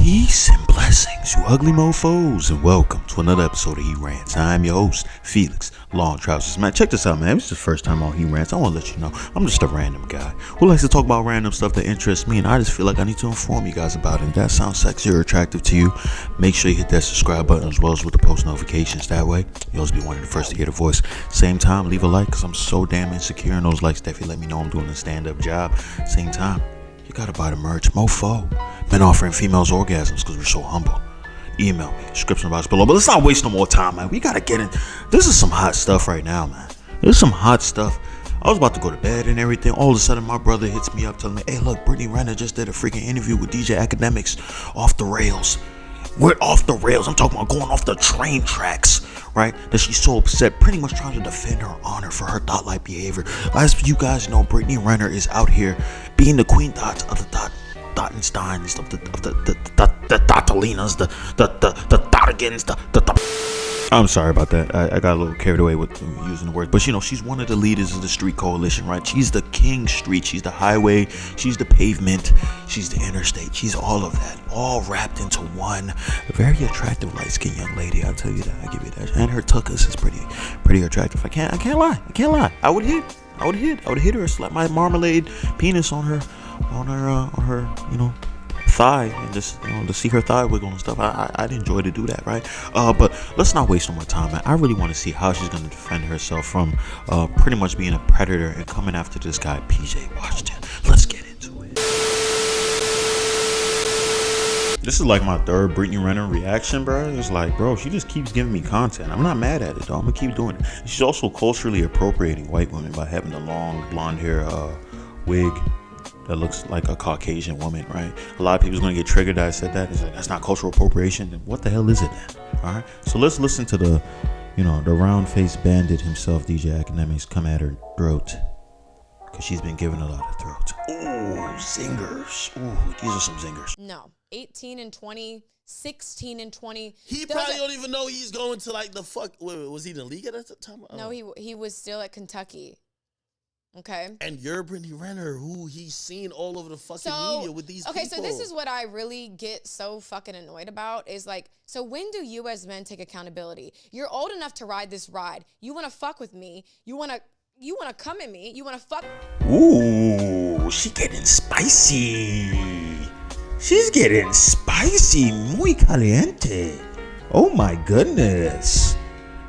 Peace and blessings, you ugly mofos, and welcome to another episode of He Rants. I'm your host, Felix Long Trousers. Man, check this out, man. This is the first time on He Rants. I want to let you know, I'm just a random guy who likes to talk about random stuff that interests me, and I just feel like I need to inform you guys about it. If that sounds sexy or attractive to you, make sure you hit that subscribe button as well as with the post notifications. That way, you'll always be one of the first to hear the voice. Same time, leave a like, because I'm so damn insecure in those likes. Definitely let me know I'm doing a stand-up job. Same time, you gotta buy the merch, mofo. Men offering females orgasms because we're so humble. Email me, description box below. But let's not waste no more time, man. We gotta get in. This is some hot stuff right now, man. This is some hot stuff. I was about to go to bed and everything. All of a sudden, my brother hits me up telling me, hey, look, Brittany Renner just did a freaking interview with DJ Academics. Off the rails. We're off the rails. I'm talking about going off the train tracks, right? That she's so upset, pretty much trying to defend her honor for her thought-like behavior. As you guys know, Brittany Renner is out here being the queen thoughts of the Dottensteins, of the Dottalinas, the Dottagans, I'm sorry about that. I got a little carried away with using the word. But, you know, she's one of the leaders of the street coalition, right? She's the king street. She's the highway. She's the pavement. She's the interstate. She's all of that. All wrapped into one very attractive, light-skinned young lady. I'll tell you that. I'll give you that. And her tuckus is pretty attractive. I can't lie. I would hit her, slap my marmalade penis on her, you know, thigh, and just, you know, to see her thigh wiggle and stuff. I'd enjoy to do that, right? But let's not waste no more time, man. I really want to see how she's going to defend herself from pretty much being a predator and coming after this guy, PJ Washington. Let's get into it. This is like my third Brittany Renner reaction, bro. It's like, bro, she just keeps giving me content. I'm not mad at it, though. I'm gonna keep doing it. She's also culturally appropriating white women by having the long blonde hair wig that looks like a Caucasian woman, right? A lot of people's gonna get triggered that I said that. It's like, that's not cultural appropriation. Then what the hell is it then? All right. So let's listen to the round-faced bandit himself, DJ Academics, come at her throat, because she's been given a lot of throats. Ooh, zingers. Ooh, these are some zingers. No, 18 and 20, 16 and 20. He probably don't even know he's going to like the fuck. Wait, was he in the league at that time? No, he was still at Kentucky. Okay. And you're Brittany Renner, who he's seen all over the fucking media with these people. Okay, so this is what I really get so fucking annoyed about is like, so when do you as men take accountability? You're old enough to ride this ride. You want to fuck with me. You want to come at me. You want to fuck. Ooh, she getting spicy. She's getting spicy. Muy caliente. Oh my goodness.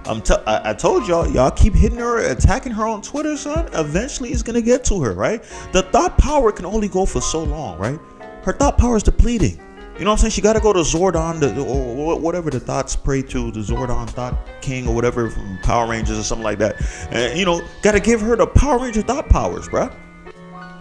I told y'all keep hitting her, attacking her on Twitter, son. Eventually it's gonna get to her, right? The thought power can only go for so long, right? Her thought power is depleting. You know what I'm saying? She gotta go to Zordon, or whatever the thoughts pray to, the Zordon Thought King or whatever from Power Rangers or something like that. And, you know, gotta give her the Power Ranger thought powers, bruh.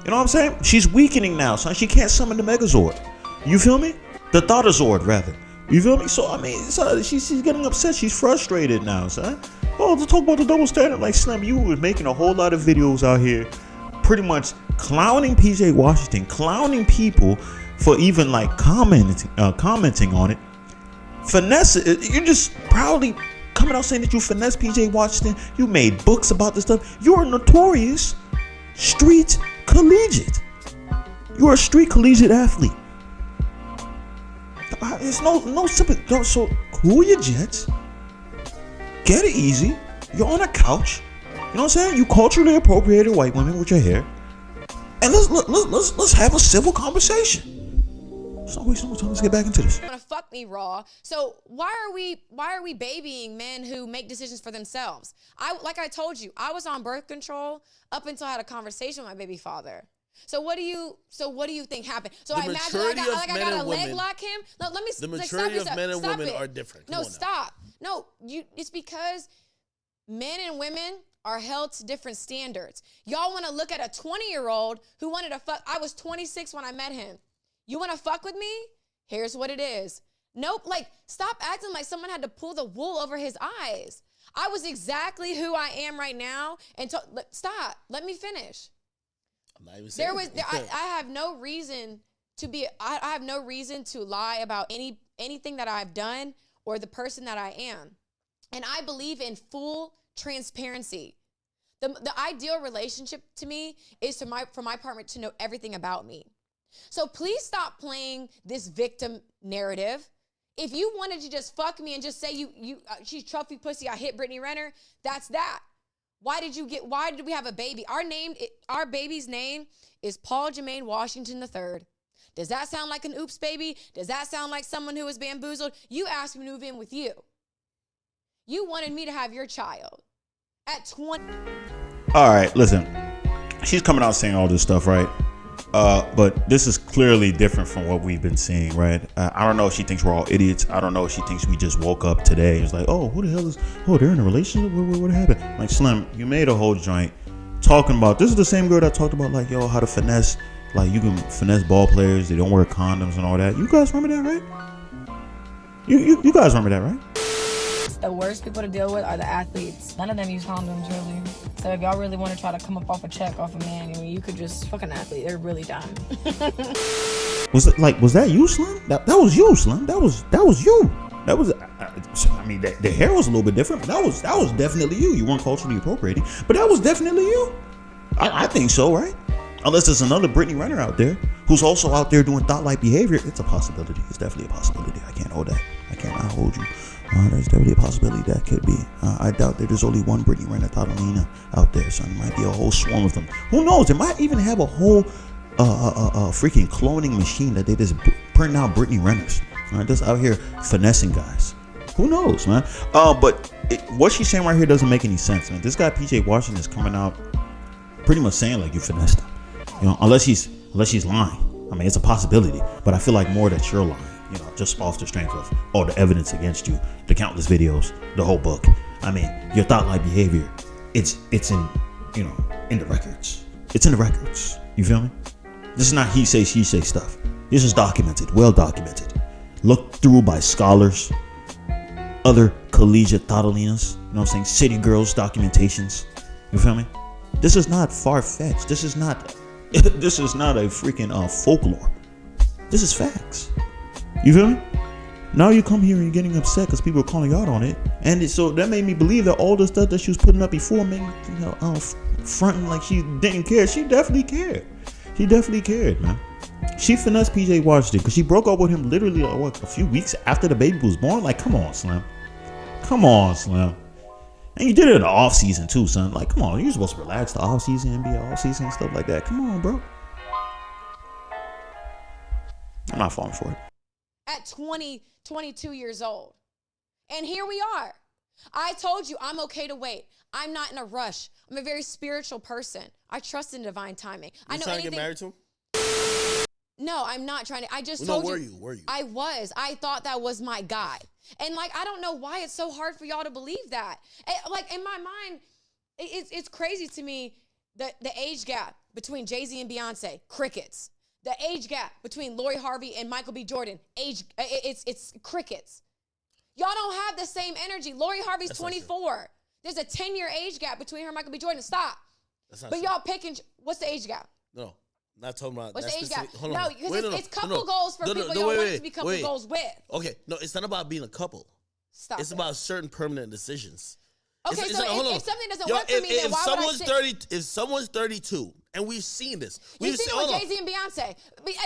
You know what I'm saying? She's weakening now, son. She can't summon the Megazord. You feel me? The Thoughtazord, rather. You feel me? So, I mean, so she's getting upset. She's frustrated now, son. Oh, to talk about the double standard, like Slim, you were making a whole lot of videos out here pretty much clowning PJ Washington, clowning people for even like commenting on it. Finesse, you're just proudly coming out saying that you finesse PJ Washington. You made books about this stuff. You're a notorious street collegiate. You're a street collegiate athlete. It's no simple. So cool your jets. Get it easy. You're on a couch. You know what I'm saying? You culturally appropriated white women with your hair. And let's have a civil conversation. Let's not waste no more time. Let's get back into this. You want to fuck me raw. So why are we babying men who make decisions for themselves? Like I told you, I was on birth control up until I had a conversation with my baby father. So what do you think happened? So I imagine I got to leg lock him. No, let me. The maturity of men and women are different. No, stop. No, it's because men and women are held to different standards. Y'all want to look at a 20-year-old who wanted to fuck. I was 26 when I met him. You want to fuck with me? Here's what it is. Nope. Like, stop acting like someone had to pull the wool over his eyes. I was exactly who I am right now. And stop. Let me finish. I'm not even saying I have no reason to be. I have no reason to lie about anything that I've done or the person that I am. And I believe in full transparency. The ideal relationship to me is for my partner to know everything about me. So please stop playing this victim narrative. If you wanted to just fuck me and just say she's trophy pussy, I hit Brittany Renner, that's that. Why did we have a baby? Our baby's name is Paul Jermaine Washington III. Does that sound like an oops baby? Does that sound like someone who was bamboozled? You asked me to move in with you. You wanted me to have your child at 20. All right, listen. She's coming out saying all this stuff, right? But this is clearly different from what we've been seeing, right? I don't know if she thinks we're all idiots. I don't know if she thinks we just woke up today. It's like, oh, who the hell is, oh, they're in a relationship? What happened? Like, Slim, you made a whole joint talking about, this is the same girl that talked about, like, yo, how to finesse, like, you can finesse ball players. They don't wear condoms and all that. You guys remember that, right? You guys remember that, right? The worst people to deal with are the athletes. None of them use condoms, really. So if y'all really want to try to come up off a check off a man, you could just fuck an athlete. They're really dumb. Was that you, Slim? That was you, Slim. That was you. That was, I mean, the hair was a little bit different, but that was definitely you. You weren't culturally appropriating, but that was definitely you. I think so, right? Unless there's another Brittany Renner out there who's also out there doing thought-like behavior. It's a possibility. It's definitely a possibility. I can't hold that. I cannot hold you. There's definitely a possibility that could be. I doubt that there's only one Brittany Renner Tatalina out there, son. There might be a whole swarm of them. Who knows? They might even have a whole freaking cloning machine that they just print out Brittany Renners. Just out here finessing guys. Who knows, man? But what she's saying right here doesn't make any sense, man. This guy PJ Washington is coming out pretty much saying like you finessed him. You know, unless she's lying. I mean, it's a possibility, but I feel like more that you're lying. You know, just off the strength of all the evidence against you, the countless videos, the whole book. I mean, your thought-like behavior, it's in, you know, in the records. It's in the records. You feel me? This is not he say, she say stuff. This is documented, well documented. Looked through by scholars, other collegiate Tatalinas, you know what I'm saying? City girls documentations. You feel me? This is not far-fetched. This is not a freaking folklore. This is facts. You feel me? Now you come here and you're getting upset because people are calling you out on it, and so that made me believe that all the stuff that she was putting up before, man, you know, fronting like she didn't care. She definitely cared. She definitely cared, man. She finessed PJ Washington because she broke up with him literally a few weeks after the baby was born. Like, come on, Slim. Come on, Slim. And you did it in the off season too, son. Like, come on, you're supposed to relax the off season and be off season and stuff like that. Come on, bro. I'm not falling for it. At 22 years old. And here we are. I told you I'm okay to wait. I'm not in a rush. I'm a very spiritual person. I trust in divine timing. You trying to get married to him? No, I'm not trying to. I just well, told no, you. Were you? I was. I thought that was my guy. And like, I don't know why it's so hard for y'all to believe that. Like, in my mind, it's crazy to me that the age gap between Jay-Z and Beyonce, crickets. The age gap between Lori Harvey and Michael B. Jordan, it's crickets. Y'all don't have the same energy. Lori Harvey's 24. There's a 10-year age gap between her and Michael B. Jordan. Stop. But y'all picking, what's the age gap? No, not talking about. What's the age gap? Hold no, on. because it's couple goals for people y'all want to be couple goals with. Okay, no, it's not about being a couple. Stop. It's about certain permanent decisions. Okay, so if something doesn't work for me, then why would I sit? If someone's 32, and we've seen this. We've seen it with Jay-Z and Beyonce.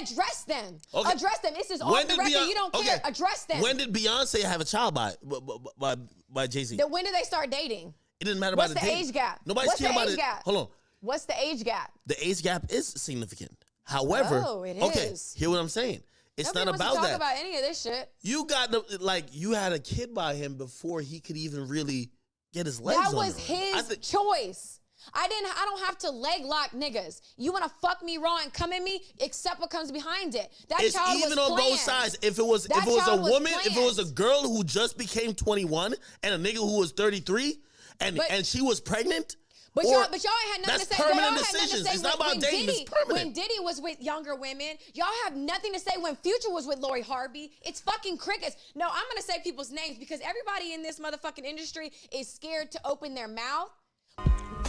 Address them. Okay. Address them. This is off the record. You don't care. Address them. When did Beyonce have a child by Jay-Z? When did they start dating? It didn't matter about the date. What's the age gap? Nobody's caring about it. Hold on. What's the age gap? The age gap is significant. However, hear what I'm saying. It's Nobody not about wants to that. talk about any of this shit. You got you had a kid by him before he could even really get his legs on her. That was his choice. I don't have to leg lock niggas. You want to fuck me raw and come at me? Accept what comes behind it. It's even on both sides. If it was a woman, if it was a girl who just became 21 and a nigga who was 33 and she was pregnant. But y'all ain't had nothing to say. Permanent decisions. It's not about dating. It's permanent. When Diddy was with younger women, y'all have nothing to say. When Future was with Lori Harvey, it's fucking crickets. No, I'm gonna say people's names because everybody in this motherfucking industry is scared to open their mouth.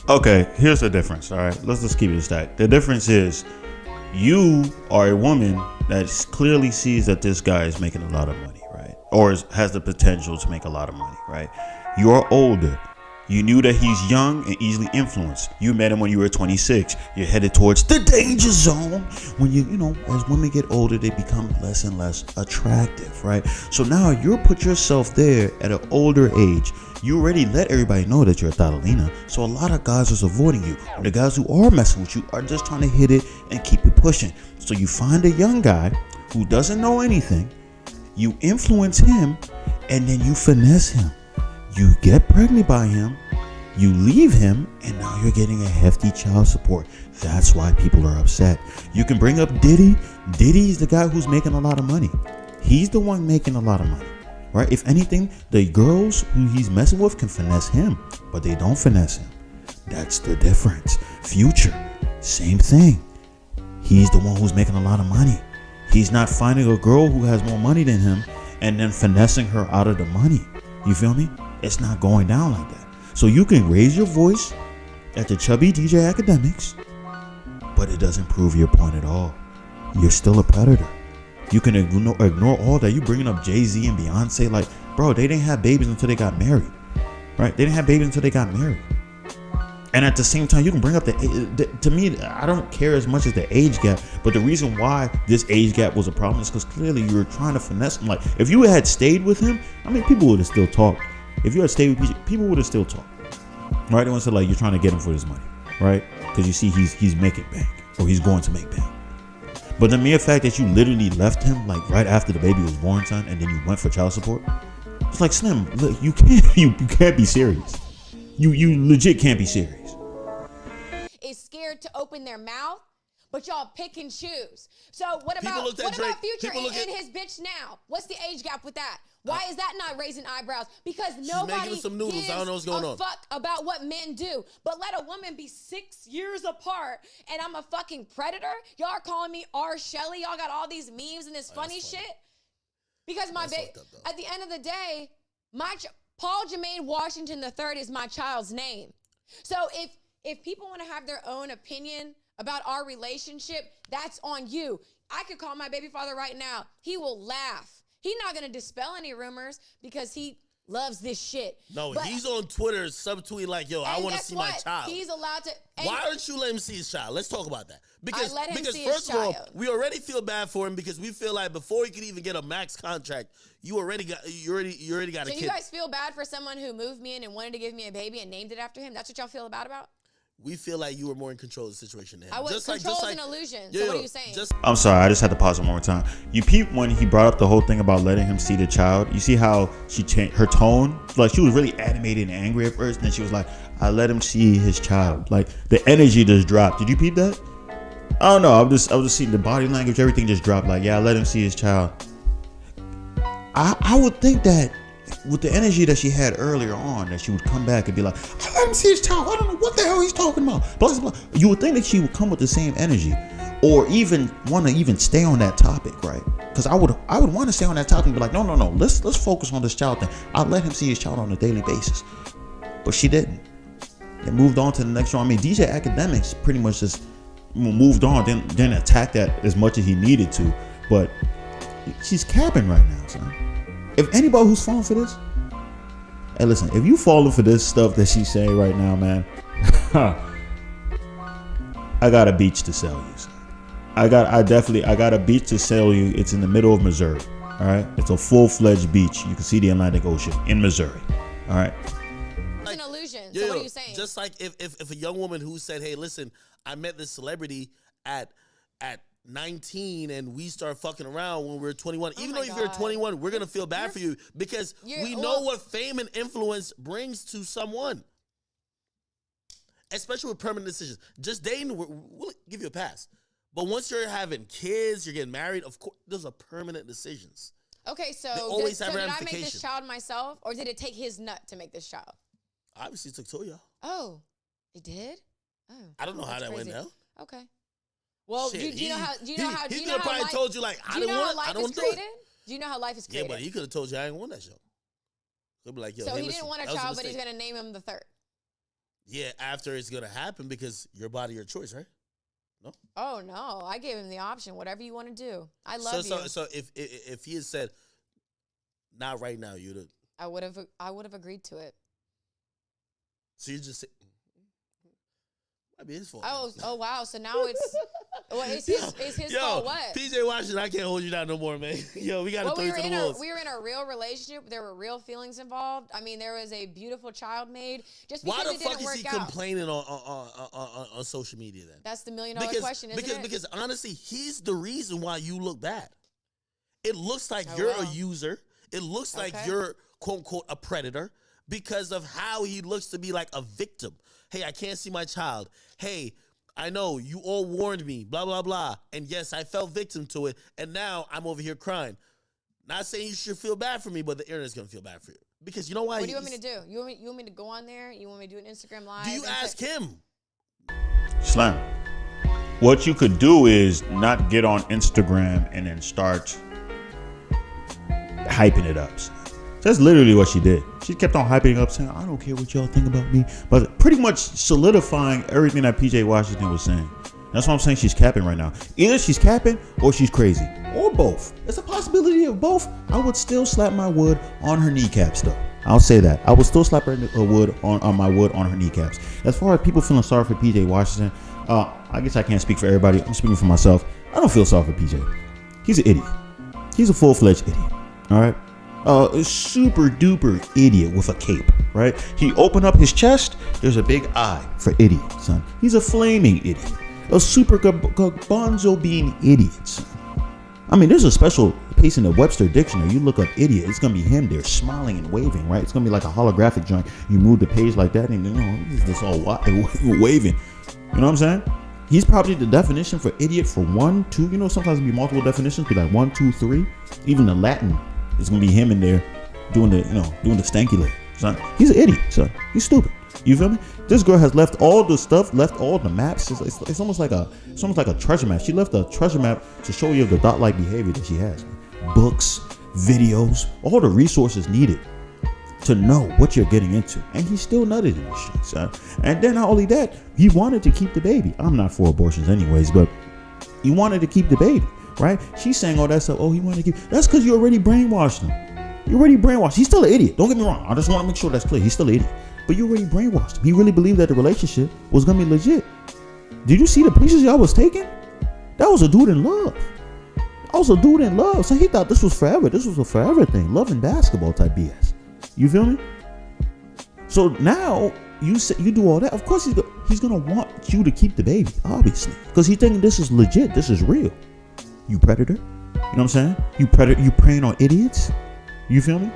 Okay, here's the difference. All right, let's just keep it a stack. The difference is you are a woman that clearly sees that this guy is making a lot of money, right? Or has the potential to make a lot of money, right? You are older. You knew that he's young and easily influenced. You met him when you were 26. You're headed towards the danger zone. When you know, as women get older, they become less and less attractive, right? So now you put yourself there at an older age. You already let everybody know that you're a Catalina. So a lot of guys are avoiding you. The guys who are messing with you are just trying to hit it and keep it pushing. So you find a young guy who doesn't know anything. You influence him, and then you finesse him. You get pregnant by him, you leave him, and now you're getting a hefty child support. That's why people are upset. You can bring up Diddy. Diddy's the guy who's making a lot of money. He's the one making a lot of money, right? If anything, the girls who he's messing with can finesse him, but they don't finesse him. That's the difference. Future, same thing. He's the one who's making a lot of money. He's not finding a girl who has more money than him and then finessing her out of the money. You feel me? It's not going down like that. So you can raise your voice at the chubby DJ academics, but it doesn't prove your point at all. You're still a predator. You can ignore all that. You bringing up Jay-Z and Beyonce, like, bro, they didn't have babies until they got married, right? They didn't have babies until they got married. And at the same time, you can bring up to me, I don't care as much as the age gap, but the reason why this age gap was a problem is because clearly you were trying to finesse him. Like, if you had stayed with him, I mean, people would have still talked. If you had stayed with PJ, people would have still talked, right? They want to say, like, you're trying to get him for his money, right? Because you see he's making bank, or he's going to make bank. But the mere fact that you literally left him, like, right after the baby was born, son, and then you went for child support, it's like, Slim, look, you can't be serious. You legit can't be serious. Is scared to open their mouth, but y'all pick and choose. So what about Future and his bitch now? What's the age gap with that? Why is that not raising eyebrows? Because nobody gives a fuck about what men do. But let a woman be 6 years apart and I'm a fucking predator? Y'all are calling me R. Shelley. Y'all got all these memes and this funny shit. Because my baby, at the end of the day, Paul Jermaine Washington III is my child's name. So if people want to have their own opinion about our relationship, that's on you. I could call my baby father right now. He will laugh. He's not going to dispel any rumors because he loves this shit. No, but he's on Twitter subtweeting like, yo, I want to see my child. He's allowed to. Why don't you let him see his child? Let's talk about that. Because see first of all, we already feel bad for him because we feel like before he could even get a max contract, you already got a kid. So you guys feel bad for someone who moved me in and wanted to give me a baby and named it after him? That's what y'all feel bad about? We feel like you were more in control of the situation than him. Control's an illusion. So what are you saying? I'm sorry, I just had to pause it one more time. You peep when he brought up the whole thing about letting him see the child. You see how she changed her tone? Like, she was really animated and angry at first, and then she was like, I let him see his child. Like, the energy just dropped. Did you peep that? I don't know. I was just seeing the body language, everything just dropped. Like, yeah, I let him see his child. I would think that with the energy that she had earlier on, that she would come back and be like, I let him see his child. I don't know what the hell he's talking about. Blah, blah, blah. You would think that she would come with the same energy, or even want to even stay on that topic, right? Because I would want to stay on that topic and be like, no. Let's focus on this child thing. I'll let him see his child on a daily basis. But she didn't. They moved on to the next one. I mean, DJ Academics pretty much just moved on, didn't attack that as much as he needed to. But she's capping right now, son. If anybody who's falling for this, hey, listen, if you falling for this stuff that she's saying right now, man, I got a beach to sell you, son. I got a beach to sell you. It's in the middle of Missouri. All right. It's a full-fledged beach. You can see the Atlantic Ocean in Missouri. All right. It's an illusion. So what are you saying? Just like if a young woman who said, hey, listen, I met this celebrity at 19 and we start fucking around when we're 21. Even though if you're 21, we're going to feel bad for you because we know what fame and influence brings to someone. Especially with permanent decisions. Just dating, we'll give you a pass. But once you're having kids, you're getting married, of course, those are permanent decisions. Okay, so did I make this child myself, or did it take his nut to make this child? Obviously, it took Toya. Oh, it did? Oh, I don't know how that went down. Okay. Well, do you know how he could have probably told you, like, I don't want to do it. Do you know how life is created? Yeah, but he could have told you I didn't want that show. He'll be like, yo, so he didn't want a child, but he's going to name him the third. Yeah, after it's going to happen because your body, your choice, right? No? Oh, no. I gave him the option. Whatever you want to do. I love you. So if he had said, not right now, you'd have... I would have agreed to it. So you just say, might be his fault. Oh wow. So now it's his fault. What? PJ Washington, I can't hold you down no more, man. Yo, we got to throw you to the wolves. We were in a real relationship. There were real feelings involved. I mean, there was a beautiful child made. Just because it didn't work out. Why the fuck is he complaining on social media then? That's the $1 million question, isn't it? Because honestly, he's the reason why you look bad. It looks like you're a user. It looks like you're, quote unquote, a predator because of how he looks to be like a victim. Hey, I can't see my child. Hey, I know you all warned me, blah, blah, blah. And yes, I fell victim to it. And now I'm over here crying. Not saying you should feel bad for me, but the internet's going to feel bad for you. Because you know why? What do you want me to do? You want me to go on there? You want me to do an Instagram Live? Do you ask him? Slam. What you could do is not get on Instagram and then start hyping it up. That's literally what she did. She kept on hyping it up, saying, I don't care what y'all think about me. But pretty much solidifying everything that PJ Washington was saying. That's why I'm saying she's capping right now. Either she's capping or she's crazy. Or both. It's a possibility of both. I would still slap my wood on her kneecaps, though. I'll say that. I would still slap her wood on my wood on her kneecaps. As far as people feeling sorry for PJ Washington, I guess I can't speak for everybody. I'm speaking for myself. I don't feel sorry for PJ. He's an idiot. He's a full-fledged idiot. All right? A super duper idiot with a cape, right? He opened up his chest. There's a big I for idiot, son. He's a flaming idiot. A super bonzo bean idiot, son. I mean, there's a special piece in the Webster dictionary. You look up idiot, it's gonna be him there smiling and waving, right? It's gonna be like a holographic joint. You move the page like that, and he's just all waving. You know what I'm saying? He's probably the definition for idiot for 1, 2. Sometimes it'll be multiple definitions, be like 1, 2, 3. Even the Latin. It's gonna be him in there doing the stanky leg. Son, he's an idiot, son. He's stupid. You feel me? This girl has left all the stuff, left all the maps. It's almost like a treasure map. She left a treasure map to show you the dot-like behavior that she has. Books, videos, all the resources needed to know what you're getting into. And he still nutted in the streets, son. And then not only that, he wanted to keep the baby. I'm not for abortions anyways, but he wanted to keep the baby. Right? She's saying all that stuff. Oh, he wanted to keep. That's because you already brainwashed him. You already brainwashed. He's still an idiot. Don't get me wrong. I just want to make sure that's clear. He's still an idiot. But you already brainwashed him. He really believed that the relationship was going to be legit. Did you see the pictures y'all was taking? That was a dude in love. So he thought this was forever. This was a forever thing. Love and basketball type BS. You feel me? So now you do all that. Of course he's going to want you to keep the baby, obviously. Because he's thinking this is legit. This is real. You predator. You know what I'm saying? You preying on idiots. You feel me?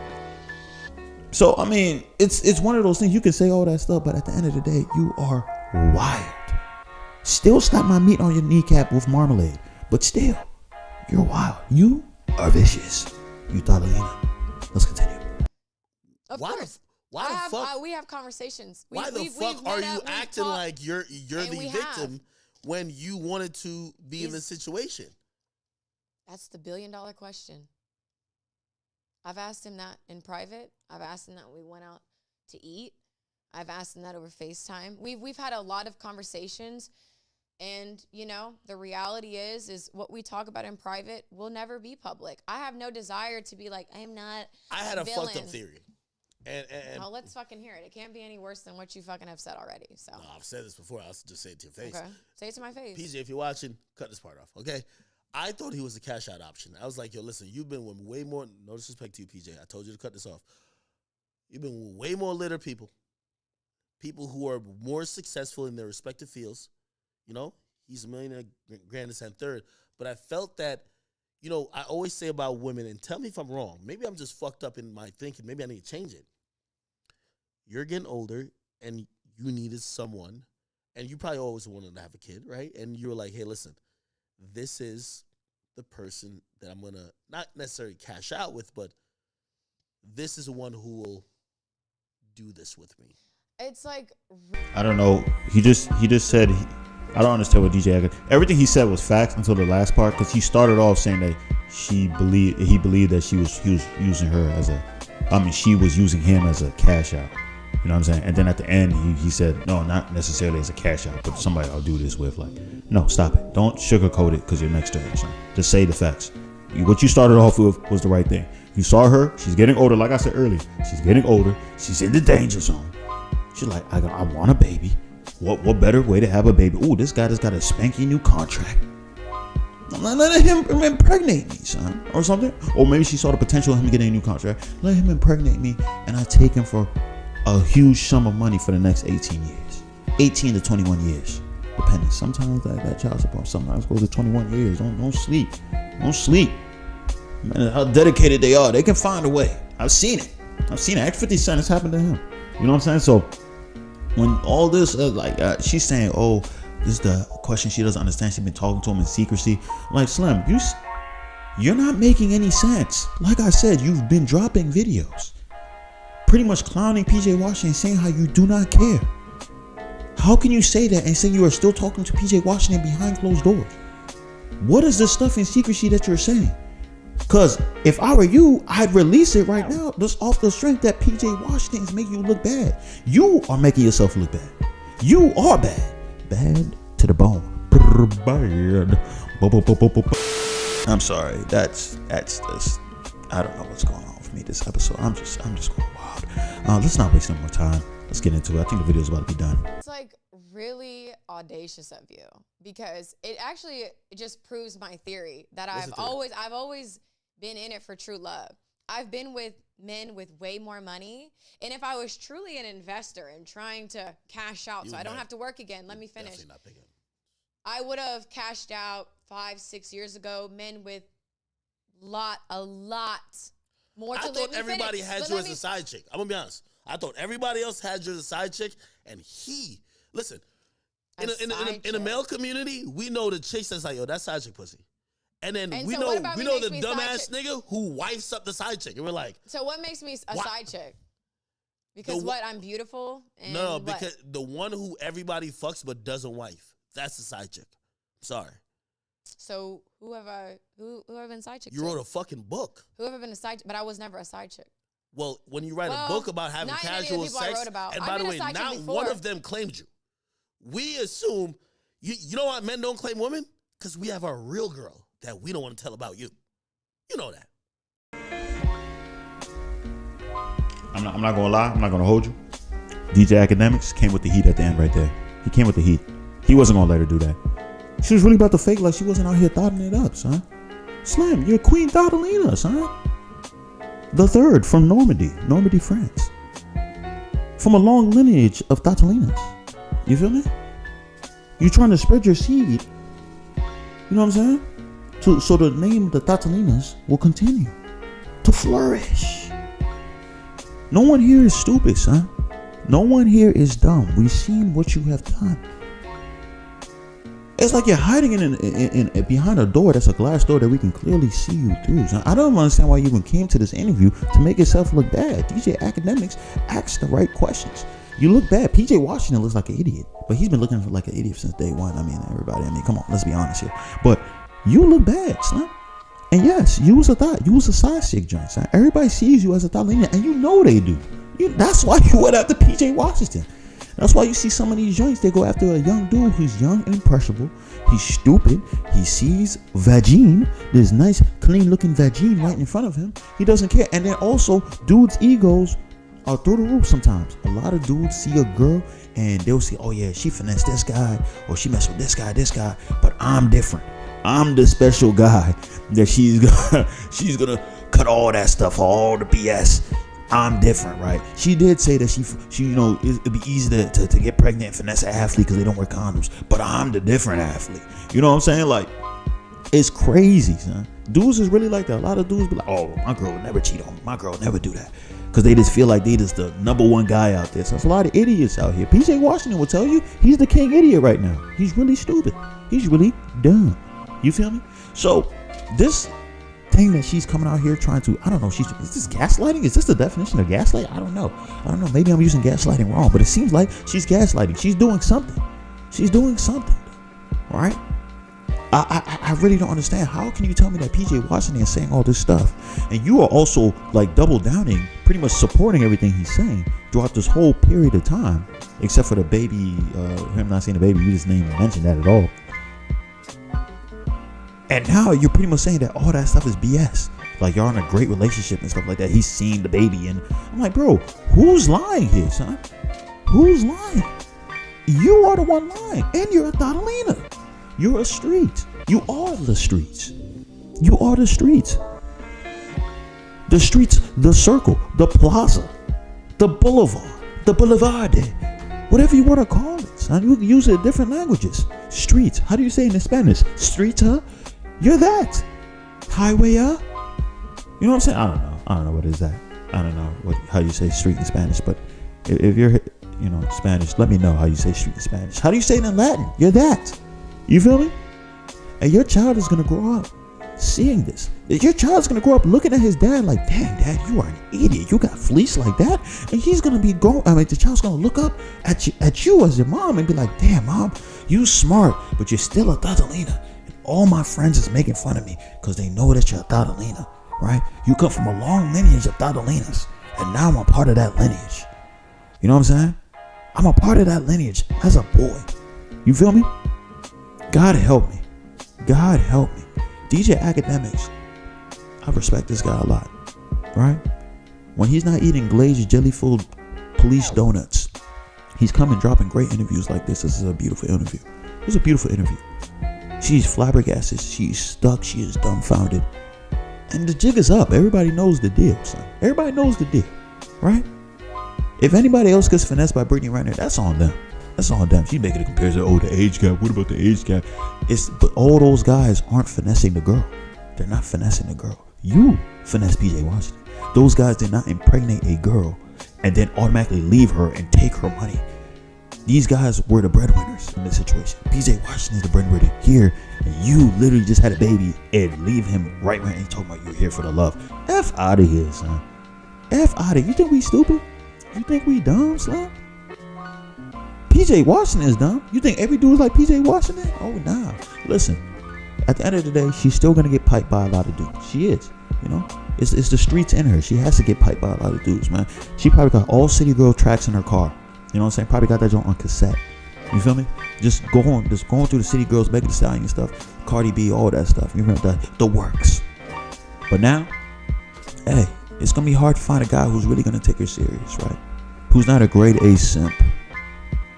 So, I mean, it's one of those things. You can say all that stuff, but at the end of the day, you are wild. Still slap my meat on your kneecap with marmalade. But still, you're wild. You are vicious. You thought, Alina. Let's continue. Of course. We have conversations. Why the fuck are you acting like you're the victim when you wanted to be in this situation? That's the $1 billion question. I've asked him that in private. I've asked him that when we went out to eat. I've asked him that over FaceTime. We've had a lot of conversations, and the reality is what we talk about in private will never be public. I have no desire to be like, I'm not. I had a fucked up theory, and well, let's fucking hear it. It can't be any worse than what you fucking have said already. So no, I've said this before. I'll just say it to your face. Okay, say it to my face. PJ, if you're watching, cut this part off, okay? I thought he was a cash out option. I was like, yo, listen, you've been with way more, no disrespect to you, PJ. I told you to cut this off. You've been with way more litter people who are more successful in their respective fields. He's a millionaire, grandest and third. But I felt that, I always say about women, and tell me if I'm wrong. Maybe I'm just fucked up in my thinking. Maybe I need to change it. You're getting older, and you needed someone, and you probably always wanted to have a kid, right? And you were like, hey, listen. This is the person that I'm going to not necessarily cash out with, but this is the one who will do this with me. It's like, I don't know. He just said, I don't understand what DJ Agger. Everything he said was facts until the last part, because he started off saying that he believed that he was using her as she was using him as a cash out. You know what I'm saying? And then at the end, he said, no, not necessarily as a cash out, but somebody I'll do this with. Like, no, stop it. Don't sugarcoat it because you're next to her. Just say the facts. What you started off with was the right thing. You saw her. She's getting older. Like I said earlier, she's getting older. She's in the danger zone. She's like, I want a baby. What better way to have a baby? Ooh, this guy just got a spanky new contract. I'm not letting him impregnate me, son, or something. Or maybe she saw the potential of him getting a new contract. Let him impregnate me, and I take him for a huge sum of money for the next 18 years. 18 to 21 years, depending. Sometimes that child support sometimes goes to 21 years. Don't sleep. Don't sleep. Man, how dedicated they are. They can find a way. I've seen it. Act 50 Cent, it's happened to him. You know what I'm saying? So when all this, she's saying, oh, this is the question she doesn't understand. She's been talking to him in secrecy. I'm like, Slim, you're not making any sense. Like I said, you've been dropping videos, pretty much clowning PJ Washington, saying how you do not care. How can you say that and say you are still talking to PJ Washington behind closed doors? What is the stuff in secrecy that you're saying? Because if I were you, I'd release it right now, just off the strength that PJ Washington is making you look bad. You are making yourself look bad. You are bad. Bad to the bone. Bad. I'm sorry. That's just, I don't know what's going on with me this episode. I'm just going wild. Let's not waste no more time. Let's get into it. I think the video's about to be done. It's like really audacious of you, because it just proves my theory that I've always been in it for true love. I've been with men with way more money, and if I was truly an investor and trying to cash out so I don't have to work again, let me finish. I would have cashed out 5-6 years ago. Men with a lot more to live. I thought everybody had you as a side chick. I'm gonna be honest. I thought everybody else had you as a side chick, and listen. In a male community, we know the chicks that's like, yo, that's side chick pussy. And then we know the dumbass nigga who wifes up the side chick. And we're like, so what makes me a side chick? Because I'm beautiful? And no, because the one who everybody fucks but doesn't wife, that's the side chick. Sorry. So who have I been side chick? You wrote a fucking book. Who have I been a side chick? But I was never a side chick. Well, when you write a book about having casual sex, and by the way, not one of them claimed you. We assume, you know why men don't claim women? Because we have our real girl that we don't want to tell about you. You know that. I'm not going to lie. I'm not going to hold you. DJ Academics came with the heat at the end right there. He came with the heat. He wasn't going to let her do that. She was really about to fake like she wasn't out here throttling it up, son. Slim, you're Queen Thottalina, son. The third from Normandy, France. From a long lineage of Thottalinas. You feel me? You're trying to spread your seed. You know what I'm saying? So the name of the Thottalinas will continue to flourish. No one here is stupid, son. No one here is dumb. We've seen what you have done. It's like you're hiding in behind a door that's a glass door that we can clearly see you through. So I don't understand why you even came to this interview to make yourself look bad. DJ Academics asks the right questions. You look bad. PJ Washington looks like an idiot, but he's been looking like an idiot since day one. I mean, come on, let's be honest here. But you look bad, son. And yes, you was a side chick joint, son. Everybody sees you as a Thottalina, and you know they do. That's why you went after PJ Washington. That's why you see some of these joints, they go after a young dude who's young and impressionable. He's stupid. He sees vagine, this nice, clean looking vagine right in front of him. He doesn't care. And then also, dudes' egos are through the roof sometimes. A lot of dudes see a girl and they'll say, oh yeah, she finessed this guy, or she messed with this guy, but I'm different. I'm the special guy that she's gonna cut all that stuff, all the BS. I'm different, right? She did say that she it'd be easy to get pregnant and finesse an athlete because they don't wear condoms. But I'm the different athlete. You know what I'm saying? Like, it's crazy, son. Dudes is really like that. A lot of dudes be like, oh, my girl would never cheat on me. My girl would never do that. Because they just feel like they just the number one guy out there. So there's a lot of idiots out here. PJ Washington will tell you he's the king idiot right now. He's really stupid. He's really dumb. You feel me? So this thing that she's coming out here trying to, I don't know, is this gaslighting? Is this the definition of gaslight? I don't know. Maybe I'm using gaslighting wrong, but it seems like she's gaslighting. She's doing something. All right? I really don't understand. How can you tell me that PJ Washington is saying all this stuff and you are also like double downing, pretty much supporting everything he's saying throughout this whole period of time, except for the baby, him not saying the baby, you just didn't even mention that at all. And now you're pretty much saying that all that stuff is BS. Like, you're in a great relationship and stuff like that. He's seen the baby. And I'm like, bro, who's lying here, son? Who's lying? You are the one lying. And you're a Catalina. You're a street. You are the streets. You are the streets. The streets, the circle, the plaza, the boulevard, the boulevard, whatever you want to call it. Son. You can use it in different languages. Streets. How do you say it in Spanish? Streets, huh? You're that. Highway, huh? You know what I'm saying? I don't know what is that. I don't know how you say street in Spanish, but if you're, Spanish, let me know how you say street in Spanish. How do you say it in Latin? You're that. You feel me? And your child is going to grow up seeing this. Your child's going to grow up looking at his dad like, damn, Dad, you are an idiot. You got fleeced like that. And he's going to be the child's going to look up at you as your mom and be like, damn, Mom, you smart, but you're still a Catalina. And all my friends is making fun of me because they know that you're a Catalina, right? You come from a long lineage of Catalinas. And now I'm a part of that lineage. You know what I'm saying? I'm a part of that lineage as a boy. You feel me? God help me. God help me. DJ Academics, I respect this guy a lot, right? When he's not eating glazed jelly-filled police donuts, he's coming dropping great interviews like this. This is a beautiful interview. It was a beautiful interview. She's flabbergasted. She's stuck. She is dumbfounded. And the jig is up. Everybody knows the deal, son. Everybody knows the deal, right? If anybody else gets finessed by Brittany right now, that's on them. That's on them. She's making a comparison. Oh, the age gap. What about the age gap? But all those guys aren't finessing the girl. They're not finessing the girl. You finesse PJ Washington. Those guys did not impregnate a girl and then automatically leave her and take her money. These guys were the breadwinners in this situation. PJ Washington is the breadwinner here, and you literally just had a baby and leave him right when he's talking about you're here for the love. F out of here, son. F out of here. You think we stupid? You think we dumb, son? PJ Washington is dumb. You think every dude is like PJ Washington? Oh, nah. Listen, at the end of the day, she's still going to get piped by a lot of dudes. She is, It's the streets in her. She has to get piped by a lot of dudes, man. She probably got all City Girl tracks in her car. You know what I'm saying? Probably got that joint on cassette. You feel me? Just going through the City Girls, Megan Thee Stallion stuff, Cardi B, all that stuff. You remember the works. But now, hey, it's going to be hard to find a guy who's really going to take her serious, right? Who's not a grade A simp.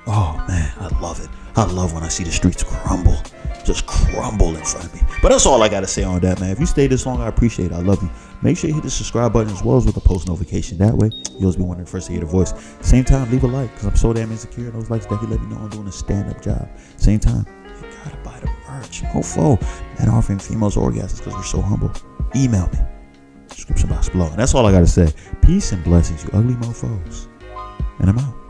Oh man, I love it. I love when I see the streets crumble. Just crumble in front of me. But that's all I gotta say on that, man. If you stay this long, I appreciate it. I love you. Make sure you hit the subscribe button as well as with the post notification. That way, you'll always be one of the first to hear the voice. Same time, leave a like, because I'm so damn insecure. And those likes definitely let me know I'm doing a stand-up job. Same time, you gotta buy the merch. Mofo. Men offering females orgasms because we're so humble. Email me. Description box below. And that's all I gotta say. Peace and blessings, you ugly mofos. And I'm out.